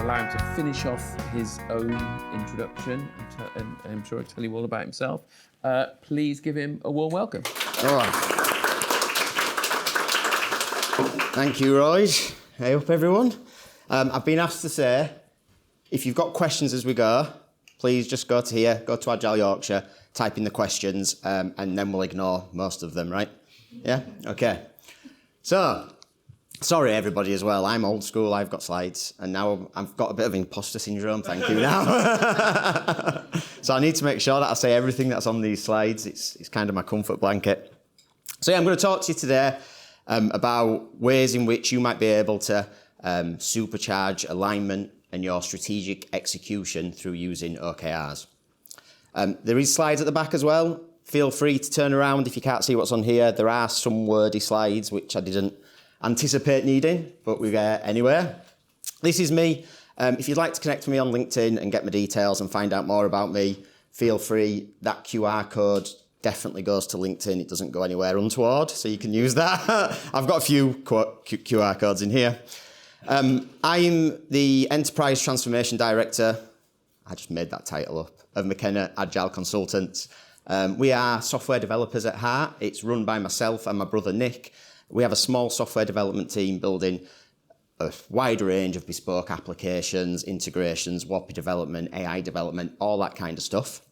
allow him to finish off his own introduction, and I'm sure he'll tell you all about himself. Please give him a warm welcome. All right. Thank you, Roy. Hey up, everyone. I've been asked to say, if you've got questions as we go, please just go to here, go to Agile Yorkshire, type in the questions, and then we'll ignore most of them, right? Yeah? Okay. So, sorry everybody as well, I'm old school, I've got slides, and now I've got a bit of imposter syndrome, thank you now. So I need to make sure that I say everything that's on these slides. It's kind of my comfort blanket. So yeah, I'm going to talk to you today about ways in which you might be able to supercharge alignment and your strategic execution through using OKRs. There is slides at the back as well. Feel free to turn around if you can't see what's on here. There are some wordy slides which I didn't anticipate needing, but we get anywhere. This is me. If you'd like to connect with me on LinkedIn and get my details and find out more about me, feel free. That QR code definitely goes to LinkedIn. It doesn't go anywhere untoward, so you can use that. I've got a few QR codes in here. I'm the Enterprise Transformation Director, I just made that title up, of McKenna Agile Consultants. We are software developers at heart. It's run by myself and my brother Nick. We have a small software development team building a wide range of bespoke applications, integrations, WAPI development, AI development, all that kind of stuff.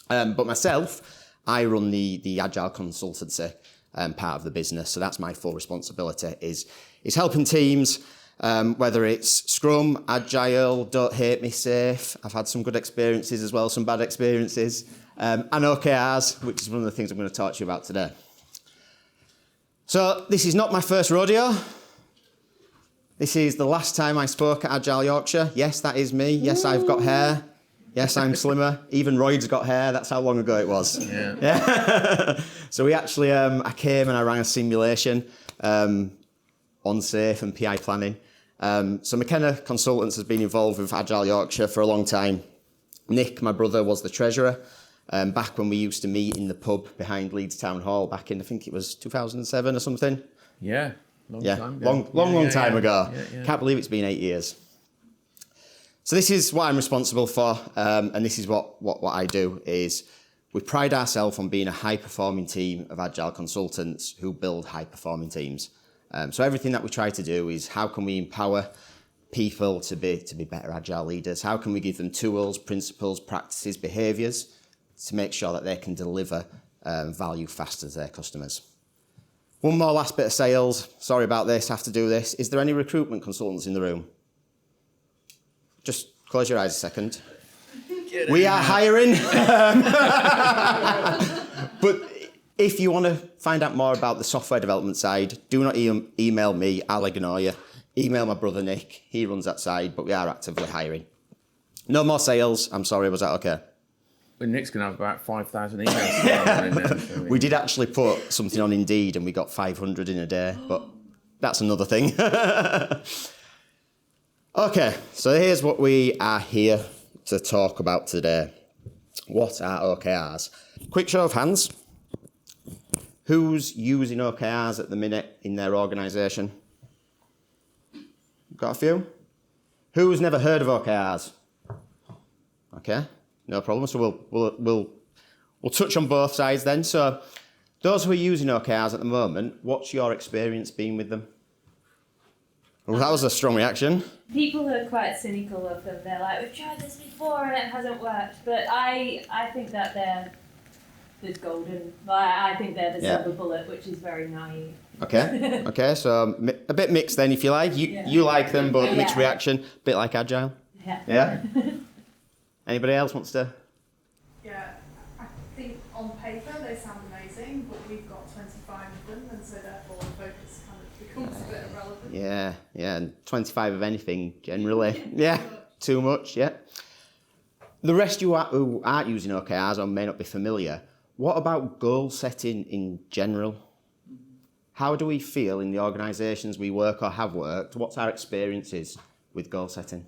But myself, I run the Agile consultancy part of the business. So that's my full responsibility, is helping teams, whether it's Scrum, Agile, Don't Hate Me, Safe. I've had some good experiences as well, some bad experiences. And OKRs, which is one of the things I'm going to talk to you about today. So this is not my first rodeo. This is the last time I spoke at Agile Yorkshire. Yes, that is me. Yes, I've got hair. Yes, I'm slimmer. Even Royd's got hair. That's how long ago it was. Yeah. So we actually, I came and I ran a simulation on SAFE and PI planning. So McKenna Consultants has been involved with Agile Yorkshire for a long time. Nick, my brother, was the treasurer. Back when we used to meet in the pub behind Leeds Town Hall back in, I think it was 2007 or something. Yeah, long time ago. Long time ago. Yeah. Can't believe it's been 8 years. So this is what I'm responsible for, and this is what I do, is we pride ourselves on being a high-performing team of Agile consultants who build high-performing teams. So everything that we try to do is how can we empower people to be better Agile leaders? How can we give them tools, principles, practices, behaviours to make sure that they can deliver value faster to their customers? One more last bit of sales. Sorry about this, have to do this. Is there any recruitment consultants in the room? Just close your eyes a second. We are hiring. But if you want to find out more about the software development side, do not email me, I'll ignore you. Email my brother Nick, he runs that side, but we are actively hiring. No more sales, I'm sorry, was that okay? Well, Nick's going to have about 5,000 emails. We did actually put something on Indeed and we got 500 in a day, but that's another thing. Okay, so here's what we are here to talk about today. What are OKRs? Quick show of hands. Who's using OKRs at the minute in their organisation? Got a few? Who's never heard of OKRs? Okay, no problem. So we'll touch on both sides then. So those who are using OKRs at the moment, what's your experience been with them? Well, that was a strong reaction. People are quite cynical of them. They're like, we've tried this before and it hasn't worked. But I think that they're golden. I think they're the silver bullet, which is very naive. Okay, so a bit mixed then, if you like. You like them, but mixed reaction. A bit like Agile. Yeah? Anybody else wants to? Yeah, I think on paper they sound amazing, but we've got 25 of them, and so therefore the focus kind of becomes a bit irrelevant. Yeah, and 25 of anything generally. Yeah, too much, yeah. The rest who aren't using OKRs or may not be familiar, what about goal setting in general? How do we feel in the organisations we work or have worked? What's our experiences with goal setting?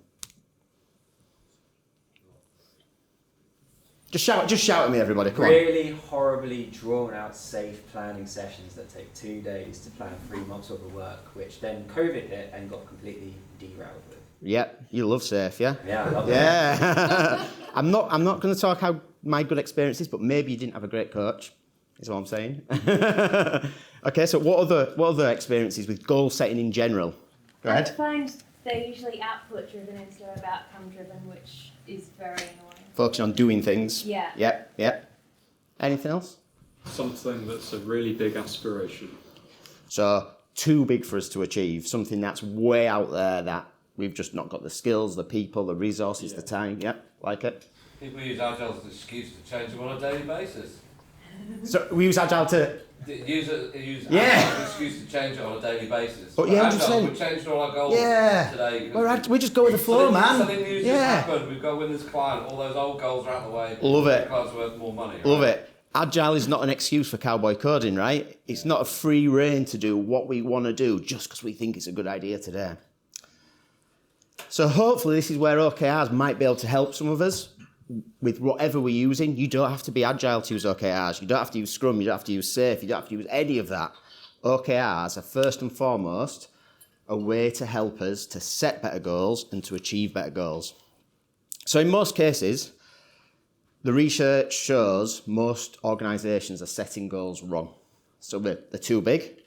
Just shout at me, everybody, come on. Really horribly drawn out safe planning sessions that take 2 days to plan 3 months worth of work, which then COVID hit and got completely derailed with. Yeah, you love safe, yeah? Yeah, I love it. Yeah. I'm not going to talk how my good experience is, but maybe you didn't have a great coach, is what I'm saying. Okay, so what other experiences with goal setting in general? Go I ahead. find they're usually output driven instead of outcome driven, which is very annoying. Focusing on doing things. Yeah. Yep. Anything else? Something that's a really big aspiration. So too big for us to achieve, something that's way out there that we've just not got the skills, the people, the resources, the time. Yep, like it. People use Agile as an excuse to change them on a daily basis. So we use Agile to... Use Yeah. Agile as an excuse to change it on a daily basis. But yeah, Agile, 100%. we're changing all our goals Yeah. today. We just go with the flow, man. Something new just Yeah. happened. We've got to win this client. All those old goals are out of the way. Love it. The client's worth more money. Love right? it. Agile is not an excuse for cowboy coding, right? It's not a free rein to do what we want to do just because we think it's a good idea today. So hopefully this is where OKRs might be able to help some of us with whatever we're using. You don't have to be Agile to use OKRs. You don't have to use Scrum. You don't have to use Safe. You don't have to use any of that. OKRs are first and foremost a way to help us to set better goals and to achieve better goals. So in most cases, the research shows most organisations are setting goals wrong. So they're too big,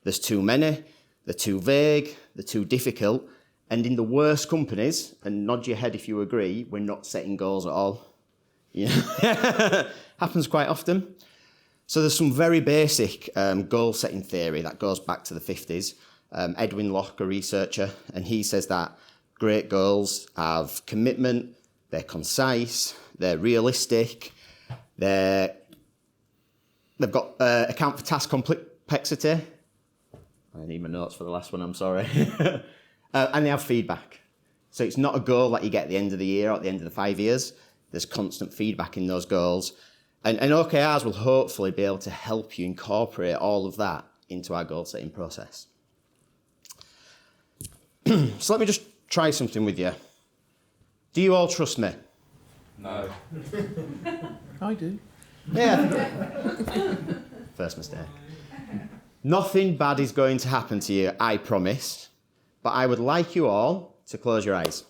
there's too many, they're too vague, they're too difficult, and in the worst companies, and nod your head if you agree, we're not setting goals at all. Happens quite often. So there's some very basic goal setting theory that goes back to the 50s. Edwin Locke, a researcher, and he says that great goals have commitment, they're concise, they're realistic, they've got account for task complexity. I need my notes for the last one, I'm sorry. And they have feedback. So it's not a goal that you get at the end of the year or at the end of the 5 years. There's constant feedback in those goals. And OKRs will hopefully be able to help you incorporate all of that into our goal setting process. So let me just try something with you. Do you all trust me? No. I do. Yeah. First mistake. Nothing bad is going to happen to you, I promise. But I would like you all to close your eyes.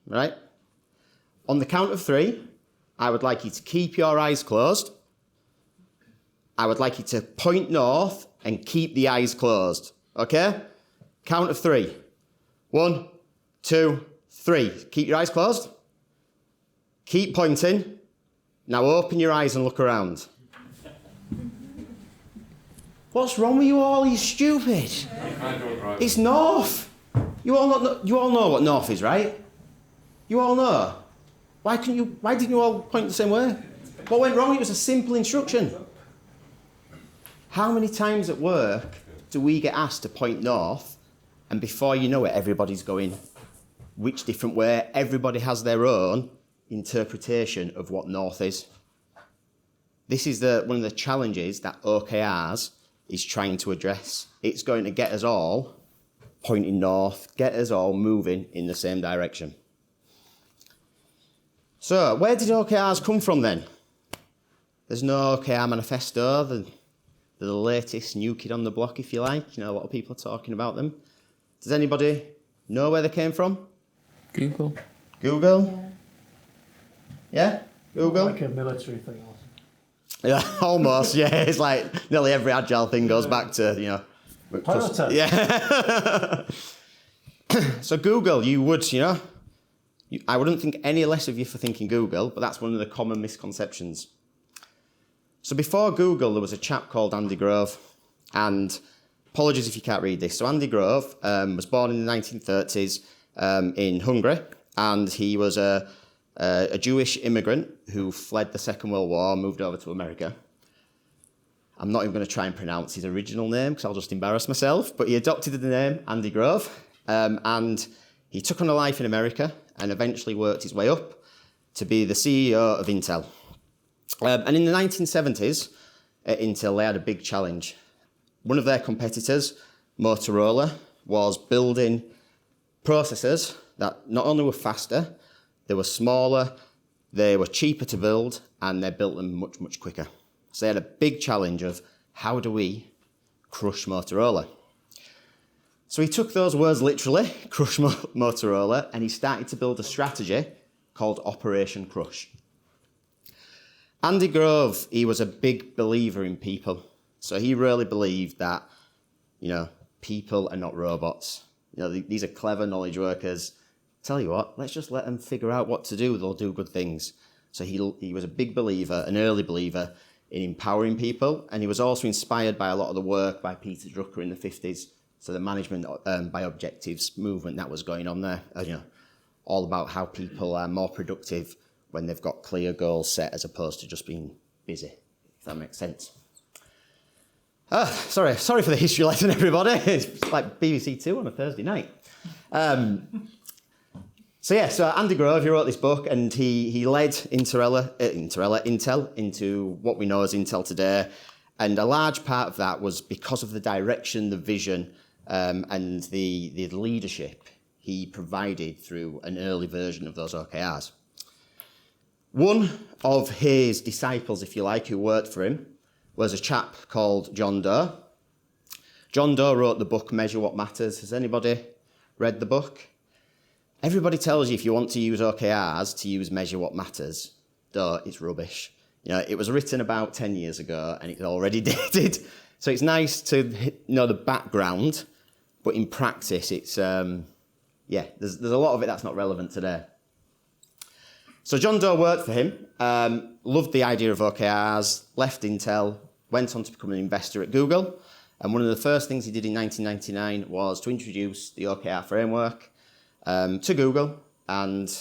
Right? On the count of 3, I would like you to keep your eyes closed. I would like you to point north and keep the eyes closed. Okay? Count of 3. 1, 2, 3. Keep your eyes closed. Keep pointing. Now open your eyes and look around. What's wrong with you all? You're stupid. It's north. You all know what north is, right? You all know. Why didn't you all point the same way? What went wrong? It was a simple instruction. How many times at work do we get asked to point north, and before you know it, everybody's going which different way? Everybody has their own interpretation of what north is. This is one of the challenges that OKRs is trying to address. It's going to get us all pointing north, get us all moving in the same direction. So, where did OKRs come from then? There's no OKR manifesto. They're the latest new kid on the block, if you like. You know, a lot of people are talking about them. Does anybody know where they came from? Google. Google? Yeah? Google? Like a military thing. Yeah, almost, yeah. It's like nearly every Agile thing goes back to, you know... Toyota. Yeah. So Google, I wouldn't think any less of you for thinking Google, but that's one of the common misconceptions. So before Google, there was a chap called Andy Grove, and apologies if you can't read this. So Andy Grove was born in the 1930s in Hungary, and he was a Jewish immigrant who fled the Second World War, moved over to America. I'm not even going to try and pronounce his original name because I'll just embarrass myself, but he adopted the name Andy Grove, and he took on a life in America and eventually worked his way up to be the CEO of Intel. And in the 1970s, at Intel, they had a big challenge. One of their competitors, Motorola, was building processors that not only were faster, they were smaller, they were cheaper to build, and they built them much, much quicker. So they had a big challenge of how do we crush Motorola? So he took those words literally, crush Motorola, and he started to build a strategy called Operation Crush. Andy Grove, he was a big believer in people. So he really believed that, people are not robots. These are clever knowledge workers. Tell you what, let's just let them figure out what to do. They'll do good things. So he was a big believer, an early believer in empowering people. And he was also inspired by a lot of the work by Peter Drucker in the 50s. So the management by objectives movement that was going on there. All about how people are more productive when they've got clear goals set as opposed to just being busy, if that makes sense. Sorry for the history lesson, everybody. It's like BBC Two on a Thursday night. So Andy Grove, he wrote this book, and he led Intel into what we know as Intel today. And a large part of that was because of the direction, the vision, and the leadership he provided through an early version of those OKRs. One of his disciples, if you like, who worked for him, was a chap called John Doe. John Doe wrote the book Measure What Matters. Has anybody read the book? Everybody tells you if you want to use OKRs to use Measure What Matters. Duh, it's rubbish. It was written about 10 years ago and it's already dated. So it's nice to know the background, but in practice, it's, there's a lot of it that's not relevant today. So John Doe worked for him, loved the idea of OKRs, left Intel, went on to become an investor at Google. And one of the first things he did in 1999 was to introduce the OKR framework to Google. And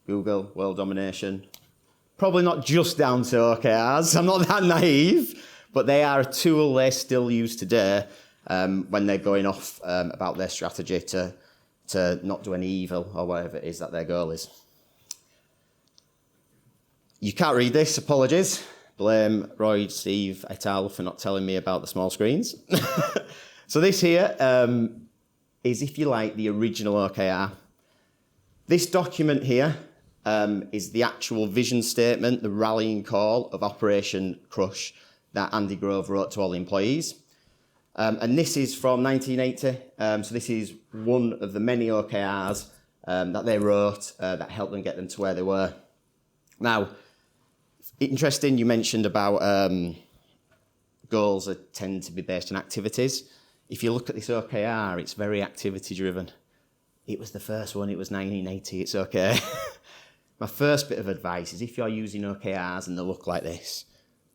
Google, world domination, probably not just down to OKRs. I'm not that naive, but they are a tool they still use today when they're going off about their strategy to not do any evil or whatever it is that their goal is. You can't read this, apologies. Blame Roy, Steve, et al. For not telling me about the small screens. So this here is, if you like, the original OKR. This document here is the actual vision statement, the rallying call of Operation Crush that Andy Grove wrote to all the employees. And this is from 1980. So this is one of the many OKRs that they wrote that helped them get them to where they were. Now, interesting, you mentioned about goals that tend to be based on activities. If you look at this OKR, it's very activity driven. It was the first one, it was 1980, it's okay. My first bit of advice is if you're using OKRs and they look like this,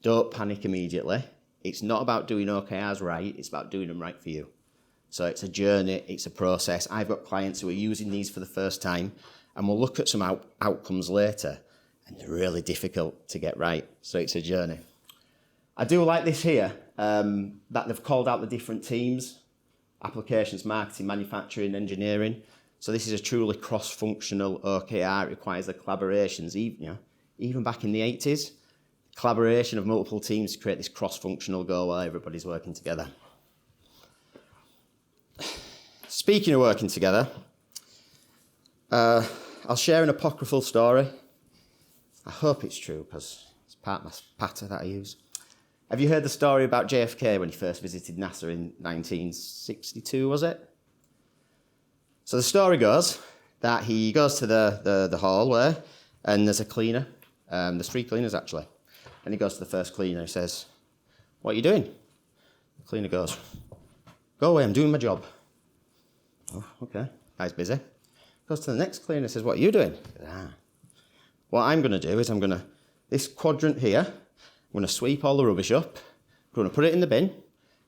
don't panic immediately. It's not about doing OKRs right, it's about doing them right for you. So it's a journey, it's a process. I've got clients who are using these for the first time, and we'll look at some outcomes later, and they're really difficult to get right. So it's a journey. I do like this here, that they've called out the different teams, applications, marketing, manufacturing, engineering. So this is a truly cross-functional OKR. It requires the collaborations, even back in the 80s, collaboration of multiple teams to create this cross-functional goal where everybody's working together. Speaking of working together, I'll share an apocryphal story. I hope it's true because it's part of my patter that I use. Have you heard the story about JFK when he first visited NASA in 1962, was it? So the story goes that he goes to the hallway and there's a cleaner. There's 3 cleaners actually. And he goes to the first cleaner and he says, "What are you doing?" The cleaner goes, "Go away, I'm doing my job." "Oh, okay." Guy's busy. Goes to the next cleaner and says, "What are you doing?" What I'm going to do is this quadrant here, I'm going to sweep all the rubbish up, I'm going to put it in the bin,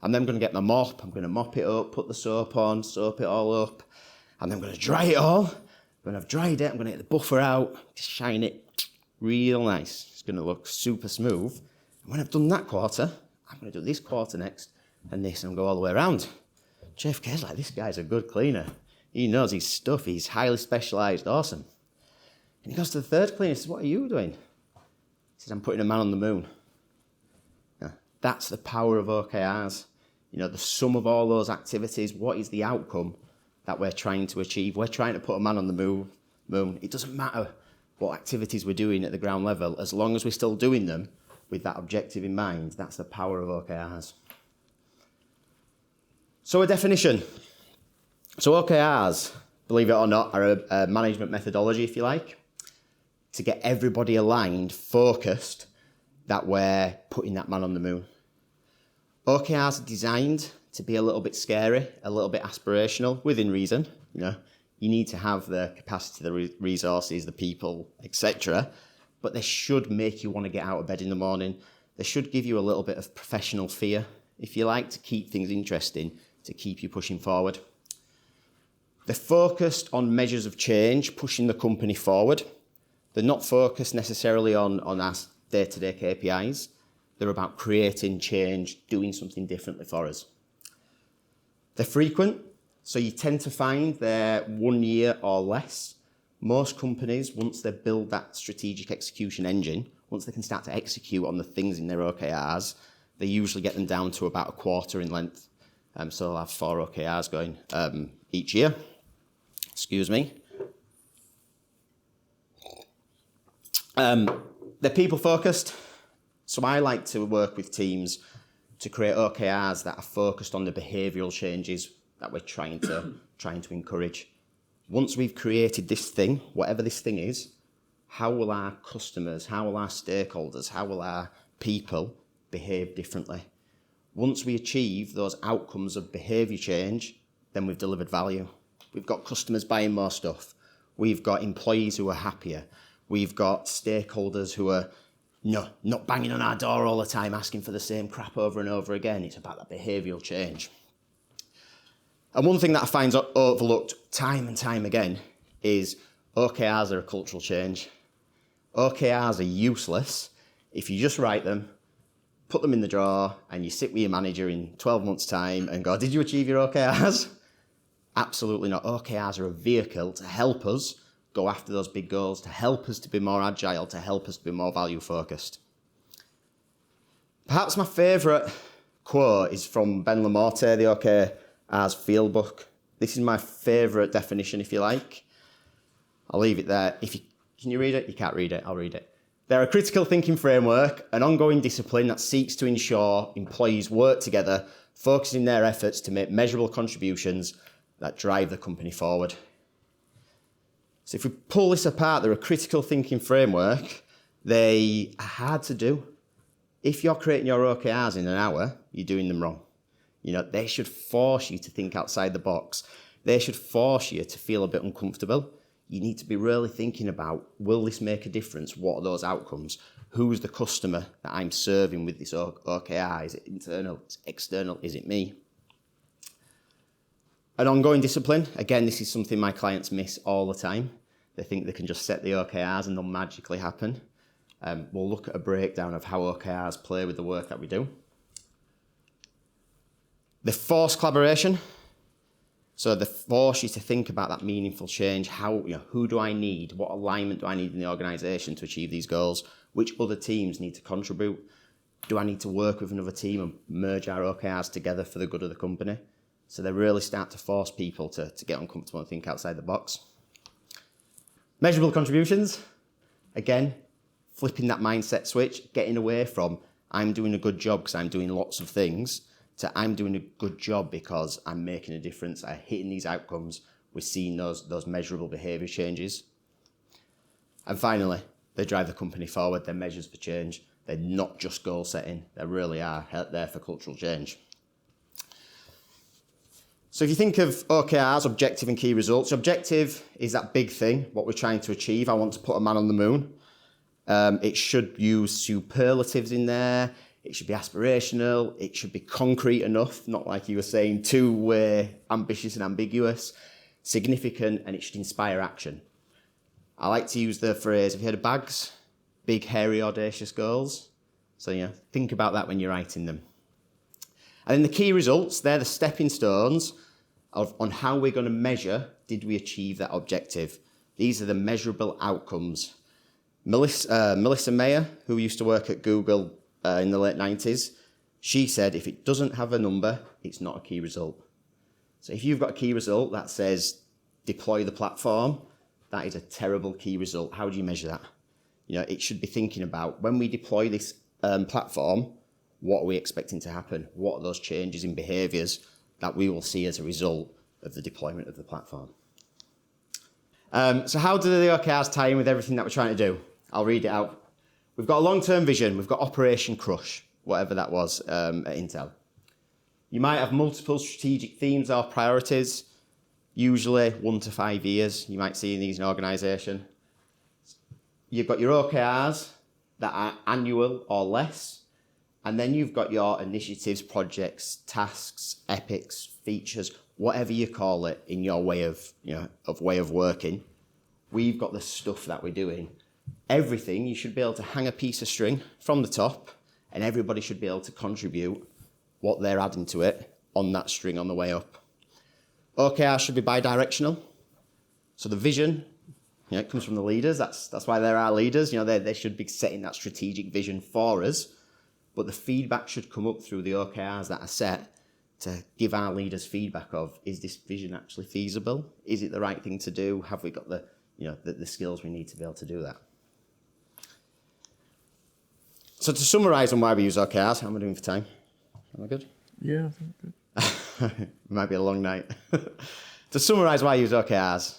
and then I'm going to get my mop, I'm going to mop it up, put the soap on, soap it all up, and then I'm going to dry it all. When I've dried it, I'm going to get the buffer out, just shine it real nice. It's going to look super smooth. And when I've done that quarter, I'm going to do this quarter next, and this, and go all the way around. JFK's like, this guy's a good cleaner. He knows his stuff, he's highly specialised, awesome. And he goes to the third cleaner and says, "What are you doing?" He says, "I'm putting a man on the moon." Yeah, that's the power of OKRs. The sum of all those activities, what is the outcome that we're trying to achieve? We're trying to put a man on the moon. It doesn't matter what activities we're doing at the ground level, as long as we're still doing them with that objective in mind. That's the power of OKRs. So a definition. So OKRs, believe it or not, are a management methodology, if you like, to get everybody aligned, focused, that we're putting that man on the moon. OKRs are designed to be a little bit scary, a little bit aspirational, within reason. You need to have the capacity, the resources, the people, etc. But they should make you want to get out of bed in the morning. They should give you a little bit of professional fear, if you like, to keep things interesting, to keep you pushing forward. They're focused on measures of change, pushing the company forward. They're not focused necessarily on our day-to-day KPIs. They're about creating change, doing something differently for us. They're frequent, so you tend to find they're 1 year or less. Most companies, once they build that strategic execution engine, once they can start to execute on the things in their OKRs, they usually get them down to about a quarter in length. So they'll have 4 OKRs going each year. Excuse me. They're people-focused. So I like to work with teams to create OKRs that are focused on the behavioural changes that we're trying to encourage. Once we've created this thing, whatever this thing is, how will our customers, how will our stakeholders, how will our people behave differently? Once we achieve those outcomes of behaviour change, then we've delivered value. We've got customers buying more stuff. We've got employees who are happier. We've got stakeholders who are not banging on our door all the time asking for the same crap over and over again. It's about that behavioural change. And one thing that I find overlooked time and time again is OKRs are a cultural change. OKRs are useless if you just write them, put them in the drawer, and you sit with your manager in 12 months' time and go, did you achieve your OKRs? Absolutely not. OKRs are a vehicle to help us go after those big goals, to help us to be more agile, to help us to be more value-focused. Perhaps my favourite quote is from Ben Lamotte, the OKRs field book. This is my favourite definition, if you like. I'll leave it there. Can you read it? You can't read it. I'll read it. They're a critical thinking framework, an ongoing discipline that seeks to ensure employees work together, focusing their efforts to make measurable contributions that drive the company forward. So if we pull this apart, they're a critical thinking framework. They are hard to do. If you're creating your OKRs in an hour, you're doing them wrong. They should force you to think outside the box. They should force you to feel a bit uncomfortable. You need to be really thinking about, will this make a difference? What are those outcomes? Who's the customer that I'm serving with this OKR? Is it internal? Is it external? Is it me? An ongoing discipline. Again, this is something my clients miss all the time. They think they can just set the OKRs and they'll magically happen. We'll look at a breakdown of how OKRs play with the work that we do. The force collaboration. So they force you to think about that meaningful change. Who do I need? What alignment do I need in the organisation to achieve these goals? Which other teams need to contribute? Do I need to work with another team and merge our OKRs together for the good of the company? So they really start to force people to get uncomfortable and think outside the box. Measurable contributions. Again, flipping that mindset switch, getting away from I'm doing a good job because I'm doing lots of things to I'm doing a good job because I'm making a difference, I'm hitting these outcomes, we're seeing those measurable behaviour changes. And finally, they drive the company forward, they're measures for change. They're not just goal setting, they really are there for cultural change. So if you think of OKRs, objective and key results, objective is that big thing, what we're trying to achieve. I want to put a man on the moon. It should use superlatives in there. It should be aspirational. It should be concrete enough, not like you were saying, too ambitious and ambiguous, significant, and it should inspire action. I like to use the phrase, have you heard of BAGS? Big, hairy, audacious goals. So, think about that when you're writing them. And then the key results, they're the stepping stones on how we're going to measure, did we achieve that objective? These are the measurable outcomes. Melissa Mayer, who used to work at Google in the late 90s, she said, if it doesn't have a number, it's not a key result. So if you've got a key result that says deploy the platform, that is a terrible key result. How do you measure that? It should be thinking about when we deploy this platform, what are we expecting to happen? What are those changes in behaviours that we will see as a result the deployment of the platform. So how do the OKRs tie in with everything that we're trying to do? I'll read it out. We've got a long-term vision. We've got Operation Crush, whatever that was at Intel. You might have multiple strategic themes or priorities, usually 1 to 5 years. You might see in these in an organisation. You've got your OKRs that are annual or less, and then you've got your initiatives, projects, tasks, epics, features, whatever you call it in your way of working. We've got the stuff that we're doing. Everything, you should be able to hang a piece of string from the top, and everybody should be able to contribute what they're adding to it on that string on the way up. OKR should be bi-directional. So the vision, it comes from the leaders. That's why there are leaders. They should be setting that strategic vision for us. But the feedback should come up through the OKRs that are set to give our leaders feedback of, is this vision actually feasible? Is it the right thing to do? Have we got the skills we need to be able to do that? So to summarise on why we use OKRs, how am I doing for time? Am I good? Yeah, I think good. It might be a long night. To summarise why I use OKRs,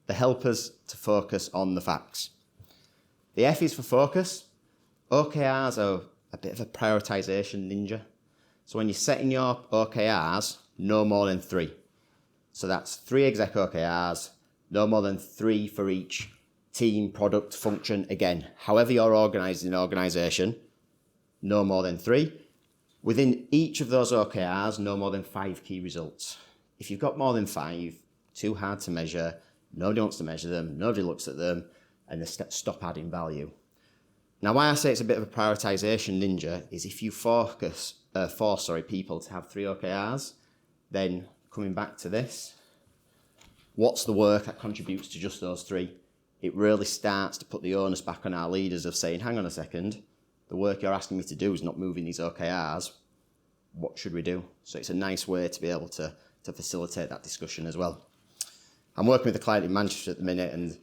they help us to focus on the facts. The F is for focus. OKRs are a bit of a prioritisation ninja. So when you're setting your OKRs, no more than 3. So that's 3 exec OKRs, no more than 3 for each team, product, function. Again, however you're organised in an organisation, no more than 3. Within each of those OKRs, no more than 5 key results. If you've got more than 5, too hard to measure, nobody wants to measure them, nobody looks at them, and they stop adding value. Now, why I say it's a bit of a prioritisation ninja is if you force people to have 3 OKRs, then coming back to this, what's the work that contributes to just those 3? It really starts to put the onus back on our leaders of saying, hang on a second, the work you're asking me to do is not moving these OKRs. What should we do? So it's a nice way to be able to facilitate that discussion as well. I'm working with a client in Manchester at the minute, and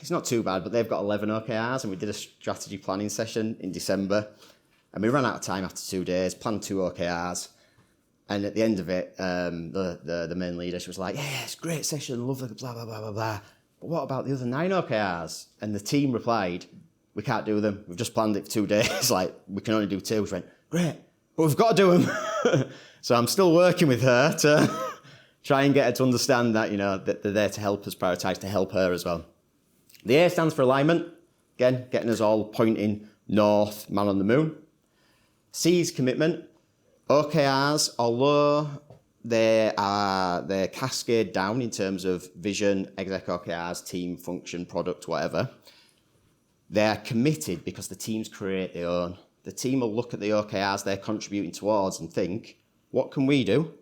it's not too bad, but they've got 11 OKRs, and we did a strategy planning session in December, and we ran out of time after 2 days, planned 2 OKRs, and at the end of it, the main leader, she was like, yeah, it's a great session, love the blah, blah, blah, blah, blah. But what about the other 9 OKRs? And the team replied, we can't do them. We've just planned it for 2 days. We can only do 2. She went, great, but we've got to do them. So I'm still working with her to try and get her to understand that, that they're there to help us prioritise, to help her as well. The A stands for alignment. Again, getting us all pointing north, man on the moon. C is commitment. OKRs, although they're cascade down in terms of vision, exec OKRs, team, function, product, whatever. They're committed because the teams create their own. The team will look at the OKRs they're contributing towards and think, what can we do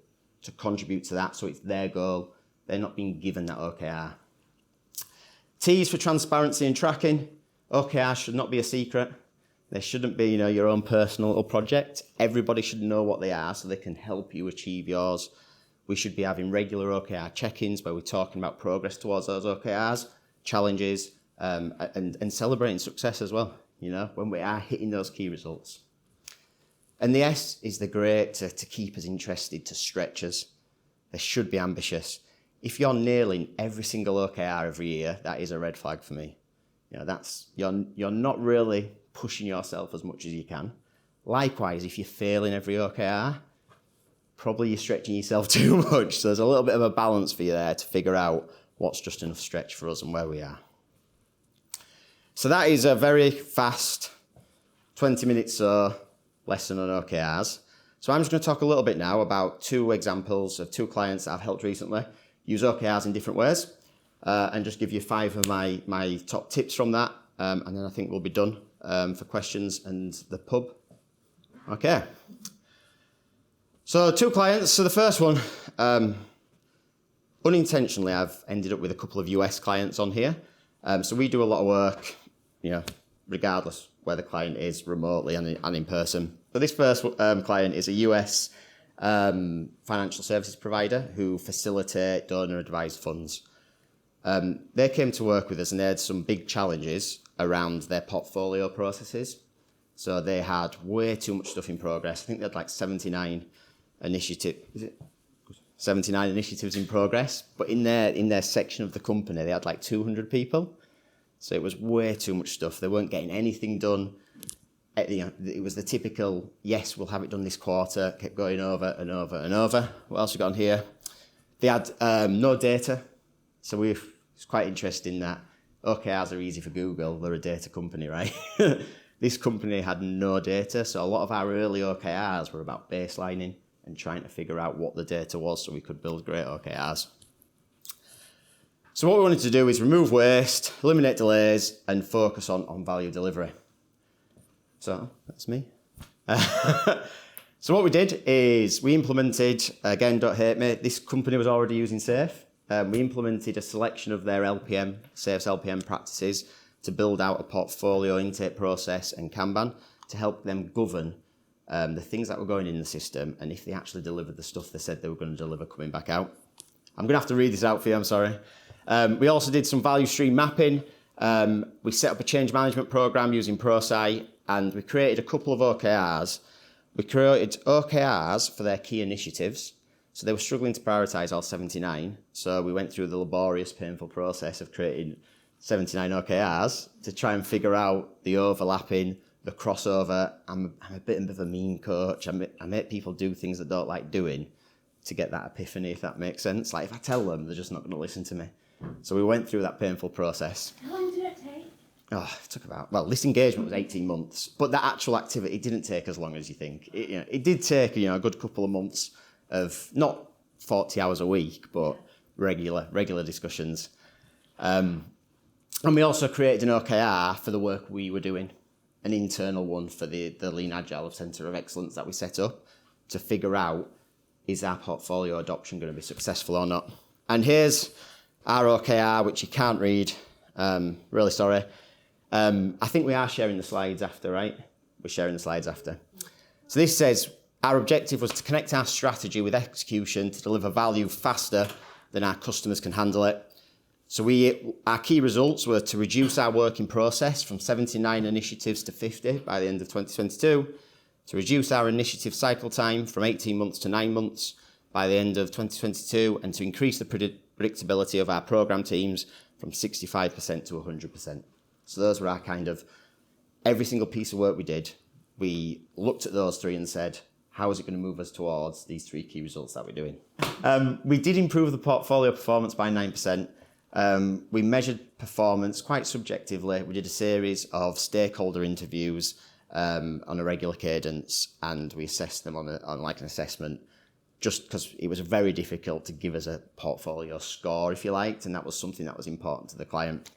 to contribute to that so it's their goal? They're not being given that OKR. T is for transparency and tracking. OKRs should not be a secret. They shouldn't be, your own personal little project. Everybody should know what they are so they can help you achieve yours. We should be having regular OKR check-ins where we're talking about progress towards those OKRs, challenges, and celebrating success as well, when we are hitting those key results. And the S is the great to keep us interested, to stretch us. They should be ambitious. If you're nailing every single OKR every year, that is a red flag for me. You're not really pushing yourself as much as you can. Likewise, if you're failing every OKR, probably you're stretching yourself too much. So there's a little bit of a balance for you there to figure out what's just enough stretch for us and where we are. So that is a very fast 20 minutes lesson on OKRs. So I'm just going to talk a little bit now about 2 examples of 2 clients that I've helped recently use OKRs in different ways, and just give you 5 of my top tips from that, and then I think we'll be done for questions and the pub. Okay. So 2 clients. So the first one, unintentionally, I've ended up with a couple of US clients on here. So we do a lot of work, regardless where the client is, remotely and in person. But this first client is a US financial services provider who facilitate donor-advised funds. They came to work with us and they had some big challenges around their portfolio processes. So they had way too much stuff in progress. I think they had 79 initiatives. 79 initiatives in progress, but in their section of the company, they had like 200 people. So it was way too much stuff. They weren't getting anything done. It was the typical, yes, we'll have it done this quarter, kept going over and over and over. What else we got on here? They had no data. So it's quite interesting that OKRs are easy for Google. They're a data company, right? This company had no data. So a lot of our early OKRs were about baselining and trying to figure out what the data was so we could build great OKRs. So what we wanted to do is remove waste, eliminate delays, and focus on value delivery. So that's me. So what we did is we implemented, again, don't hate me, this company was already using SAFe. We implemented a selection of their LPM, SAFe's LPM practices to build out a portfolio intake process and Kanban to help them govern the things that were going in the system and if they actually delivered the stuff they said they were going to deliver coming back out. I'm going to have to read this out for you, I'm sorry. We also did some value stream mapping. We set up a change management program using ProSci, and we created a couple of OKRs. We created OKRs for their key initiatives. So they were struggling to prioritize all 79. So we went through the laborious, painful process of creating 79 OKRs to try and figure out the overlapping, the crossover. I'm a bit of a mean coach. I make people do things they don't like doing to get that epiphany, if that makes sense. Like if I tell them, they're just not going to listen to me. So we went through that painful process. How long did it take? Oh, it took about, well, this engagement was 18 months, but that actual activity didn't take as long as you think. It did take, a good couple of months of not 40 hours a week, but regular discussions. And we also created an OKR for the work we were doing, an internal one for the Lean Agile Centre of Excellence that we set up to figure out, is our portfolio adoption going to be successful or not? And here's our OKR, which you can't read. Really sorry. I think we are sharing the slides after, right? We're sharing the slides after. So this says, our objective was to connect our strategy with execution to deliver value faster than our customers can handle it. So our key results were to reduce our working process from 79 initiatives to 50 by the end of 2022, to reduce our initiative cycle time from 18 months to 9 months by the end of 2022, and to increase the predictability of our program teams from 65% to 100%. So those were our kind of, every single piece of work we did, we looked at those three and said, how is it going to move us towards these three key results that we're doing? We did improve the portfolio performance by 9%. We measured performance quite subjectively. We did a series of stakeholder interviews on a regular cadence, and we assessed them on like an assessment, just because it was very difficult to give us a portfolio score, if you liked, and that was something that was important to the client.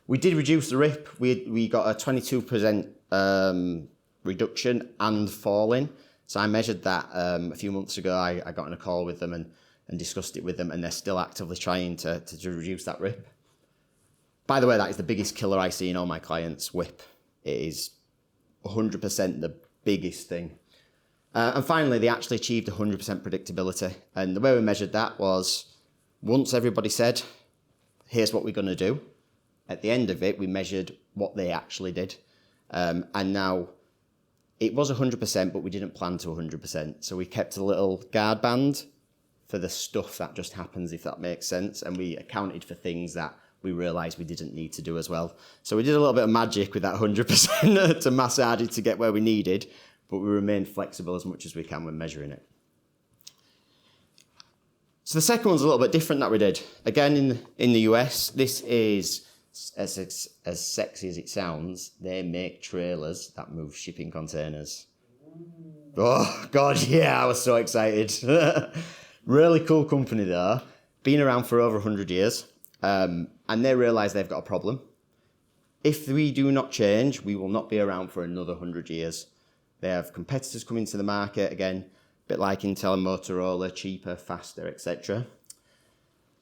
We did reduce the RIP. We got a 22% reduction and falling. So I measured that a few months ago. I got on a call with them and discussed it with them, and they're still actively trying to reduce that RIP. By the way, that is the biggest killer I see in all my clients, WIP. It is 100% the biggest thing. And finally, they actually achieved 100% predictability. And the way we measured that was, once everybody said, here's what we're going to do, at the end of it, we measured what they actually did. And now, it was 100%, but we didn't plan to 100%. So we kept a little guard band for the stuff that just happens, if that makes sense. And we accounted for things that we realised we didn't need to do as well. So we did a little bit of magic with that 100% to massage it to get where we needed, but we remained flexible as much as we can when measuring it. So the second one's a little bit different that we did. Again, in the US, this is, as sexy as it sounds, they make trailers that move shipping containers. Oh, God, yeah, I was so excited. Really cool company though, been around for over 100 years, and they realise they've got a problem. If we do not change, we will not be around for another 100 years. They have competitors coming to the market, again, a bit like Intel and Motorola, cheaper, faster, etc.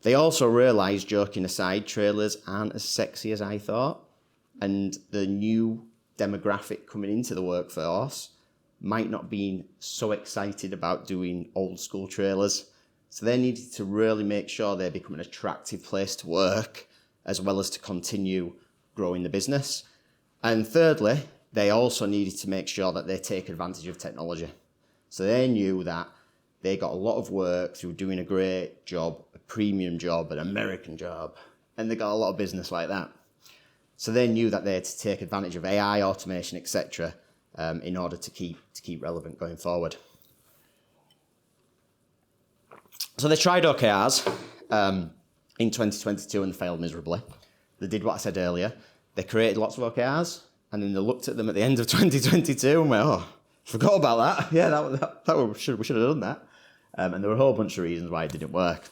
They also realise, joking aside, trailers aren't as sexy as I thought, and the new demographic coming into the workforce might not be so excited about doing old school trailers. So they needed to really make sure they become an attractive place to work, as well as to continue growing the business. And thirdly, they also needed to make sure that they take advantage of technology. So they knew that they got a lot of work through doing a great job, a premium job, an American job, and they got a lot of business like that. So they knew that they had to take advantage of AI, automation, etc., in order to keep relevant going forward. So they tried OKRs in 2022 and failed miserably. They did what I said earlier. They created lots of OKRs, and then they looked at them at the end of 2022 and went, oh, forgot about that. Yeah, we should have done that. And there were a whole bunch of reasons why it didn't work.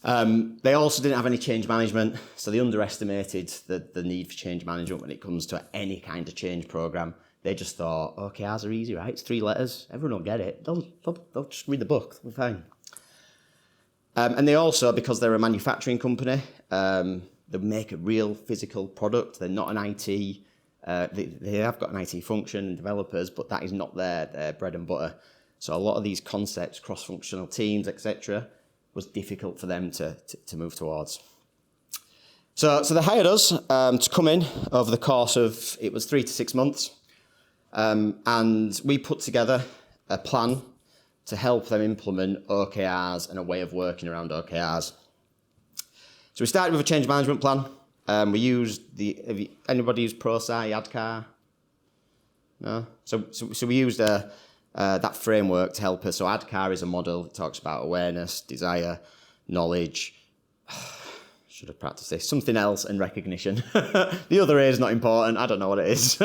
They also didn't have any change management, so they underestimated the need for change management when it comes to any kind of change program. They just thought, OKRs are easy, right? It's 3 letters. Everyone will get it. They'll just read the book. We're fine. And they also, because they're a manufacturing company, they make a real physical product. They're not an IT. They have got an IT function and developers, but that is not their bread and butter. So a lot of these concepts, cross-functional teams, etc., was difficult for them to move towards. So they hired us to come in over the course of, it was 3 to 6 months. And we put together a plan to help them implement OKRs and a way of working around OKRs. So we started with a change management plan. We used anybody used ProSci, ADKAR? No? So we used that framework to help us. So ADKAR is a model that talks about awareness, desire, knowledge, should have practiced this, something else, and recognition. The other A is not important, I don't know what it is.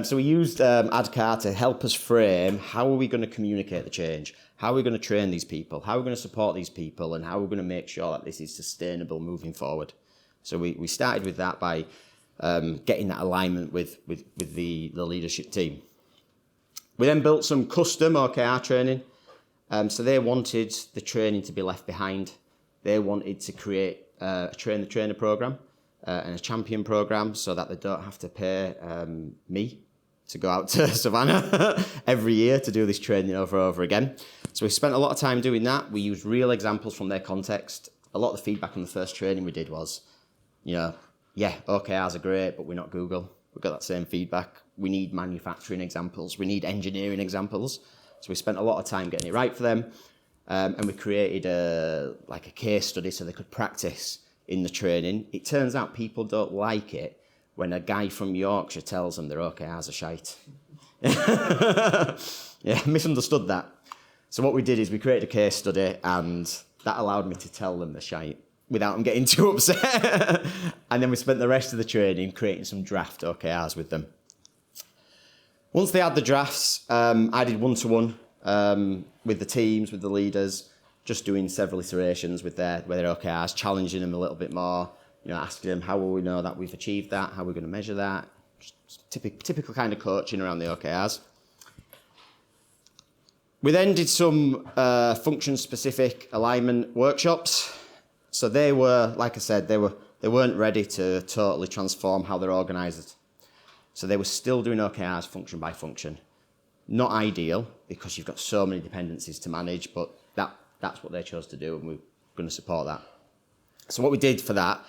So we used ADKAR to help us frame how are we going to communicate the change, how are we going to train these people, how are we going to support these people, and how are we going to make sure that this is sustainable moving forward. So we started with that by getting that alignment with the leadership team. We then built some custom OKR training. So they wanted the training to be left behind. They wanted to create a train the trainer program and a champion program so that they don't have to pay me to go out to Savannah every year to do this training over and over again. So we spent a lot of time doing that. We used real examples from their context. A lot of the feedback on the first training we did was, yeah, OKRs are great, but we're not Google. We got that same feedback. We need manufacturing examples. We need engineering examples. So we spent a lot of time getting it right for them. And we created a case study so they could practice in the training. It turns out people don't like it when a guy from Yorkshire tells them their OKRs are shite. Yeah, misunderstood that. So what we did is we created a case study, and that allowed me to tell them they're shite without them getting too upset. And then we spent the rest of the training creating some draft OKRs with them. Once they had the drafts, I did one-to-one with the teams, with the leaders, just doing several iterations with their OKRs, challenging them a little bit more, asking them how will we know that we've achieved that, how are we going to measure that, just typical kind of coaching around the OKRs. We then did some function-specific alignment workshops. So they were, like I said, they weren't ready to totally transform how they're organised. So they were still doing OKRs function by function. Not ideal, because you've got so many dependencies to manage, but that's what they chose to do, and we're going to support that. So what we did for that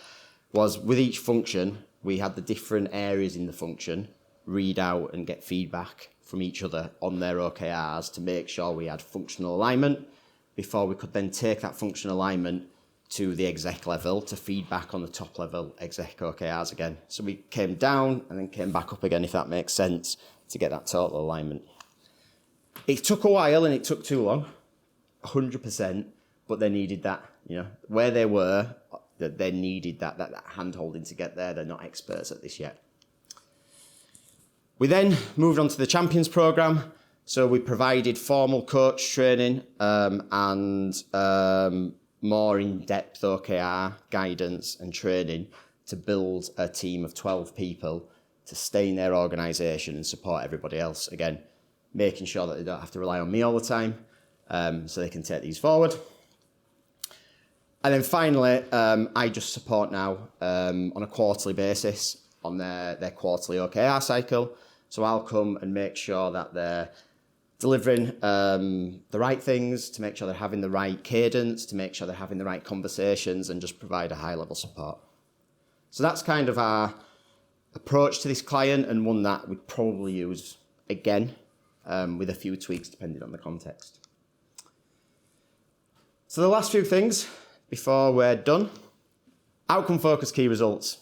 was, with each function, we had the different areas in the function read out and get feedback from each other on their OKRs to make sure we had functional alignment before we could then take that functional alignment to the exec level to feedback on the top level exec OKRs again. So we came down and then came back up again, if that makes sense, to get that total alignment. It took a while and it took too long, 100%, but they needed that, where they were, that they needed that hand-holding to get there. They're not experts at this yet. We then moved on to the Champions programme. So we provided formal coach training and more in-depth OKR guidance and training to build a team of 12 people to stay in their organisation and support everybody else. Again, making sure that they don't have to rely on me all the time, so they can take these forward. And then finally, I just support now on a quarterly basis on their quarterly OKR cycle. So I'll come and make sure that they're delivering the right things, to make sure they're having the right cadence, to make sure they're having the right conversations, and just provide a high-level support. So that's kind of our approach to this client, and one that we'd probably use again with a few tweaks depending on the context. So the last few things before we're done. Outcome-focused key results.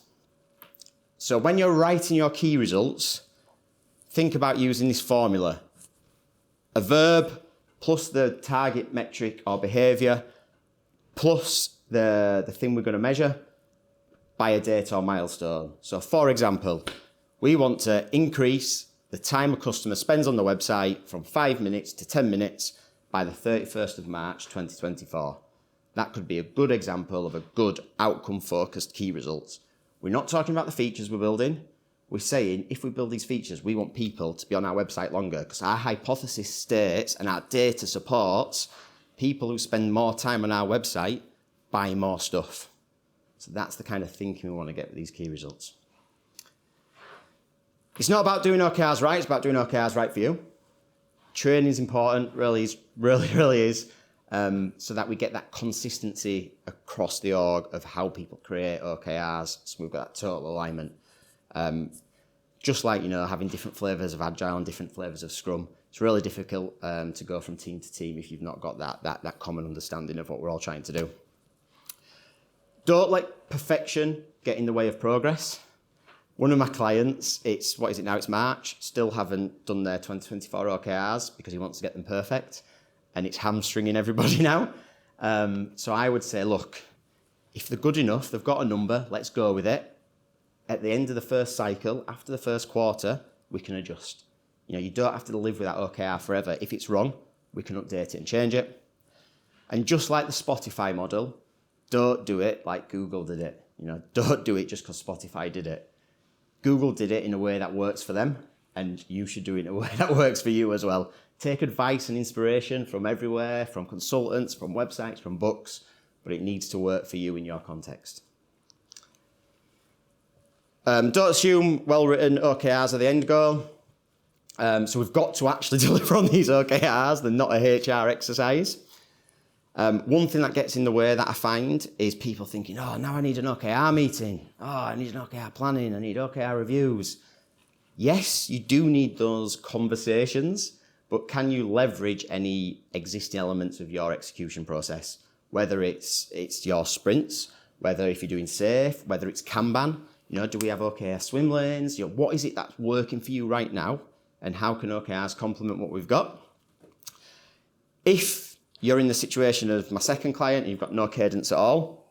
So when you're writing your key results, think about using this formula. A verb plus the target metric or behaviour plus the thing we're going to measure by a date or milestone. So for example, we want to increase the time a customer spends on the website from 5 minutes to 10 minutes by the 31st of March 2024. That could be a good example of a good outcome-focused key results. We're not talking about the features we're building. We're saying if we build these features, we want people to be on our website longer because our hypothesis states and our data supports people who spend more time on our website buy more stuff. So that's the kind of thinking we want to get with these key results. It's not about doing OKRs right, it's about doing OKRs right for you. Training is important, really is, so that we get that consistency across the org of how people create OKRs, so we've got that total alignment. Just like, having different flavours of Agile and different flavours of Scrum, it's really difficult to go from team to team if you've not got that common understanding of what we're all trying to do. Don't let perfection get in the way of progress. One of my clients, it's March, still haven't done their 2024 OKRs because he wants to get them perfect, and it's hamstringing everybody now. So I would say, look, if they're good enough, they've got a number, let's go with it. At the end of the first cycle, after the first quarter, we can adjust. You don't have to live with that OKR forever. If it's wrong, we can update it and change it. And just like the Spotify model, don't do it like Google did it. Don't do it just because Spotify did it. Google did it in a way that works for them, and you should do it in a way that works for you as well. Take advice and inspiration from everywhere, from consultants, from websites, from books, but it needs to work for you in your context. Don't assume well-written OKRs are the end goal. So we've got to actually deliver on these OKRs. They're not a HR exercise. One thing that gets in the way that I find is people thinking, oh, now I need an OKR meeting. Oh, I need an OKR planning. I need OKR reviews. Yes, you do need those conversations, but can you leverage any existing elements of your execution process? Whether it's your sprints, whether if you're doing SAFe, whether it's Kanban, do we have OKR swim lanes? What is it that's working for you right now? And how can OKRs complement what we've got? If you're in the situation of my second client and you've got no cadence at all,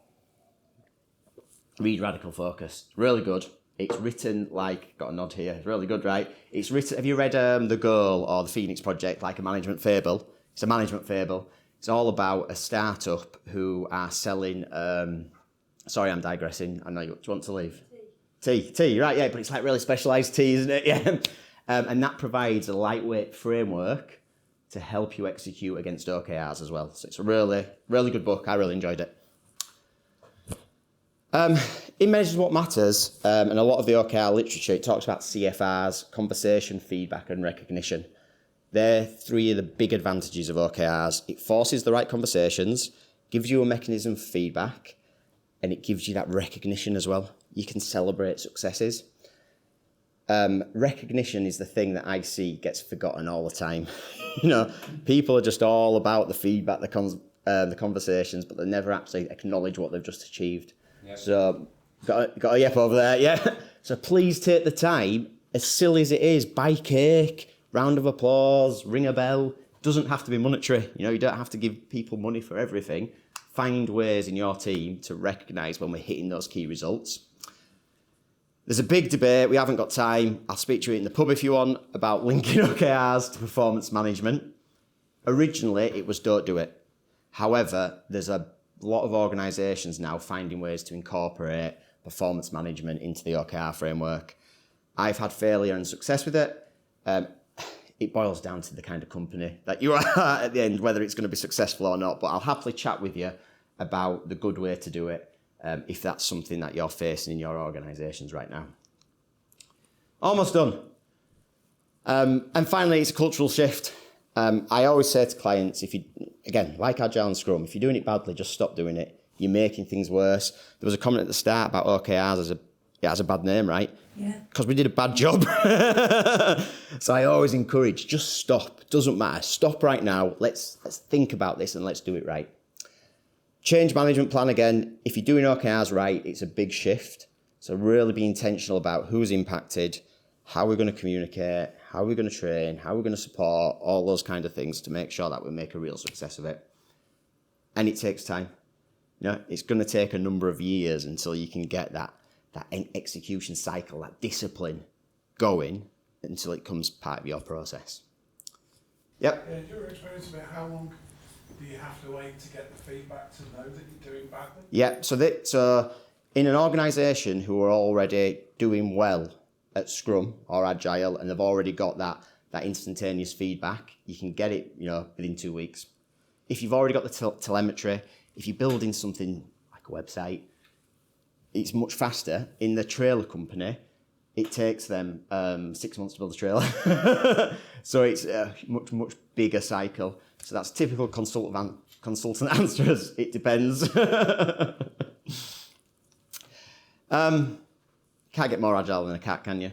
read Radical Focus. Really good. It's written like, got a nod here, it's really good, right? It's written, have you read The Goal or The Phoenix Project, like a management fable? It's a management fable. It's all about a startup who are selling, sorry, I'm digressing. I know you want to leave. Tea, right, yeah, but it's like really specialised tea, isn't it? Yeah. And that provides a lightweight framework to help you execute against OKRs as well. So it's a really, really good book. I really enjoyed it. It measures what matters, and a lot of the OKR literature, it talks about CFRs, conversation, feedback, and recognition. They're three of the big advantages of OKRs. It forces the right conversations, gives you a mechanism for feedback, and it gives you that recognition as well. You can celebrate successes. Recognition is the thing that I see gets forgotten all the time. People are just all about the feedback, the conversations, but they never actually acknowledge what they've just achieved. Yep. So, got a yep over there, yeah? So please take the time, as silly as it is, buy cake, round of applause, ring a bell. It doesn't have to be monetary. You don't have to give people money for everything. Find ways in your team to recognise when we're hitting those key results. There's a big debate, we haven't got time, I'll speak to you in the pub if you want, about linking OKRs to performance management. Originally, it was don't do it. However, there's a lot of organisations now finding ways to incorporate performance management into the OKR framework. I've had failure and success with it. It boils down to the kind of company that you are at the end, whether it's going to be successful or not, but I'll happily chat with you about the good way to do it. If that's something that you're facing in your organisations right now. Almost done. And finally, it's a cultural shift. I always say to clients, like Agile and Scrum, if you're doing it badly, just stop doing it. You're making things worse. There was a comment at the start about OKRs as a bad name, right? Yeah. Because we did a bad job. So I always encourage, just stop. Doesn't matter. Stop right now. Let's think about this and let's do it right. Change management plan, again, if you're doing OKRs right, it's a big shift. So really be intentional about who's impacted, how we're going to communicate, how we're going to train, how we're going to support, all those kind of things to make sure that we make a real success of it. And it takes time. You know, it's going to take a number of years until you can get that execution cycle, that discipline going until it becomes part of your process. Yep. Yeah, in your experience about how long do you have to wait to get the feedback to know that you're doing badly? Yeah, so in an organisation who are already doing well at Scrum or Agile and they've already got that instantaneous feedback, you can get it, within 2 weeks. If you've already got the telemetry, if you're building something like a website, it's much faster. In the trailer company, it takes them 6 months to build a trailer. So it's a much bigger cycle. So that's typical consultant answers. It depends. Can't get more agile than a cat, can you?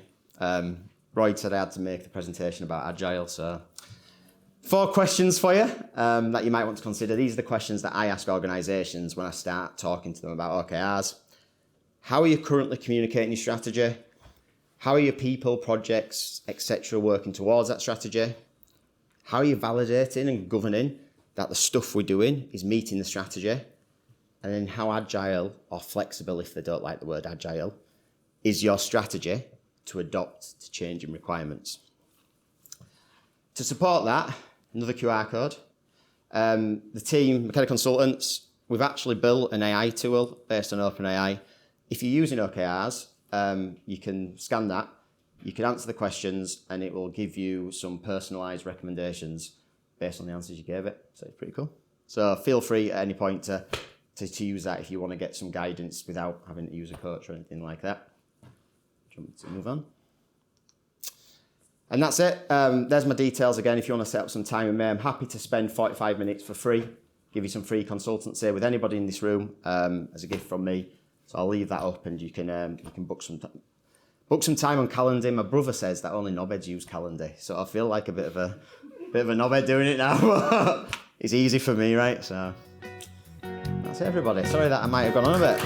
Roy said I had to make the presentation about agile, so 4 questions for you that you might want to consider. These are the questions that I ask organisations when I start talking to them about OKRs. How are you currently communicating your strategy? How are your people, projects, etc. working towards that strategy? How are you validating and governing that the stuff we're doing is meeting the strategy? And then how agile or flexible, if they don't like the word agile, is your strategy to adopt to changing requirements? To support that, another QR code. The team, McKenna Consultants, we've actually built an AI tool based on OpenAI. If you're using OKRs, you can scan that, you can answer the questions, and it will give you some personalised recommendations based on the answers you gave it. So it's pretty cool. So feel free at any point to use that if you want to get some guidance without having to use a coach or anything like that. Do you want me to move on? And that's it. There's my details again. If you want to set up some time with me, I'm happy to spend 45 minutes for free, give you some free consultancy with anybody in this room as a gift from me. So I'll leave that up, and you can book some time on Calendar. My brother says that only knobheads use Calendar, so I feel like a bit of a knobhead doing it now. It's easy for me, right? So that's it, everybody. Sorry that I might have gone on a bit.